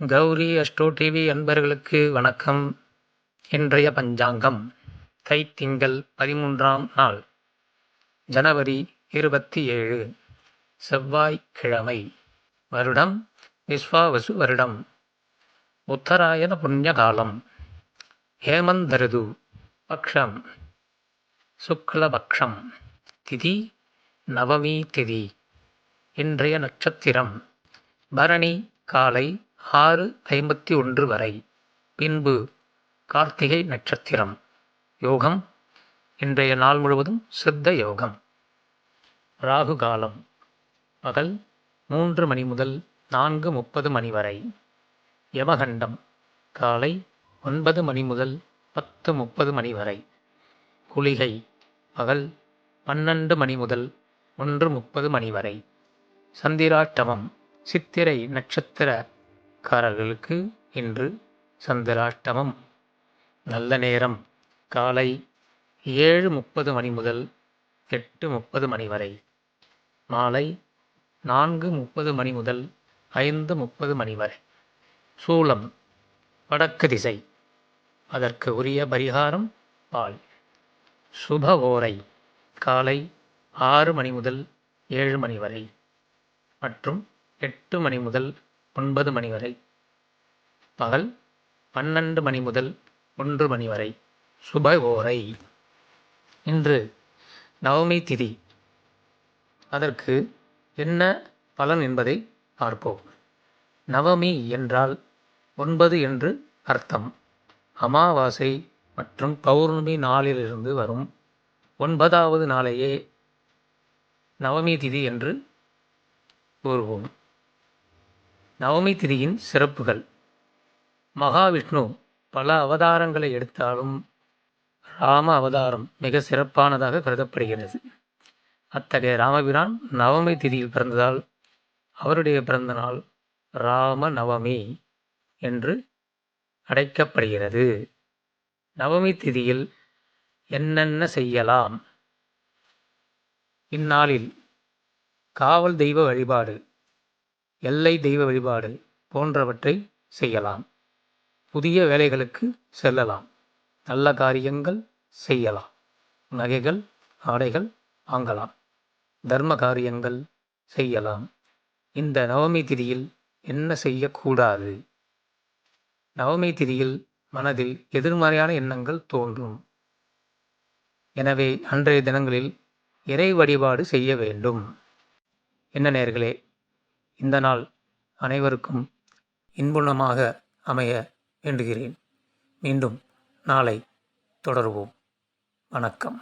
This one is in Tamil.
கௌரி அஸ்ட்ரோ டிவி அன்பர்களுக்கு வணக்கம். இன்றைய பஞ்சாங்கம் தைத்திங்கள் 13ஆம் நாள் ஜனவரி 27 செவ்வாய்க்கிழமை. வருடம் விஸ்வாவசு வருடம். உத்தராயண புண்ணிய காலம். ஹேமந்தருது. பக்ஷம் சுக்லபக்ஷம். திதி நவமி திதி. இன்றைய நட்சத்திரம் பரணி காலை 6:51 வரை. பின்பு கார்த்திகை நட்சத்திரம். யோகம் இன்றைய நாள் முழுவதும் சித்த யோகம். ராகு காலம் பகல் 3 மணி முதல் 4:30 மணி வரை. யமகண்டம் காலை 9 மணி முதல் 10:30 மணி வரை. குளிகை பகல் 12 மணி முதல் 1:30 மணி வரை. சந்திராஷ்டமம் சித்திரை நட்சத்திரக்காரர்களுக்கு இன்று சந்திராஷ்டமம். நல்ல நேரம் காலை 7:30 மணி முதல் 8:30 மணி வரை. மாலை 4:30 மணி முதல் 5:30 மணி வரை. சூலம் வடக்கு திசை. அதற்கு உரிய பரிகாரம் பால். சுப ஓரை காலை 6 மணி முதல் 7 மணி வரை மற்றும் 8 மணி முதல் 9 மணி வரை. பகல் 12 மணி முதல் 1 மணி வரை சுப ஓரை. இன்று நவமி திதி. அதற்கு என்ன பலன் என்பதை பார்ப்போம். நவமி என்றால் 9 என்று அர்த்தம். அமாவாசை மற்றும் பௌர்ணமி நாளிலிருந்து வரும் 9வது நாளையே நவமி திதி என்று கூறுவோம். நவமி திதியின் சிறப்புகள். மகாவிஷ்ணு பல அவதாரங்களை எடுத்தாலும் ராம அவதாரம் மிக சிறப்பானதாக கருதப்படுகிறது. அத்தகைய ராமபிரான் நவமி திதியில் பிறந்ததால் அவருடைய பிறந்த நாள் ராம நவமி என்று அழைக்கப்படுகிறது. நவமி திதியில் என்னென்ன செய்யலாம்? இந்நாளில் காவல் தெய்வ வழிபாடு, எல்லை தெய்வ வழிபாடு போன்றவற்றை செய்யலாம். புதிய வேலைகளுக்கு செல்லலாம். நல்ல காரியங்கள் செய்யலாம். நகைகள் ஆடைகள் வாங்கலாம். தர்ம காரியங்கள் செய்யலாம். இந்த நவமி திதியில் என்ன செய்யக்கூடாது? நவமி திதியில் மனதில் எதிர்மறையான எண்ணங்கள் தோன்றும். எனவே அன்றைய தினங்களில் இறை வழிபாடு செய்ய வேண்டும். என்ன நேயர்களே, இந்த நாள் அனைவருக்கும் இன்புள்ளமாக அமைய வேண்டுகிறேன். மீண்டும் நாளை தொடருவோம். வணக்கம்.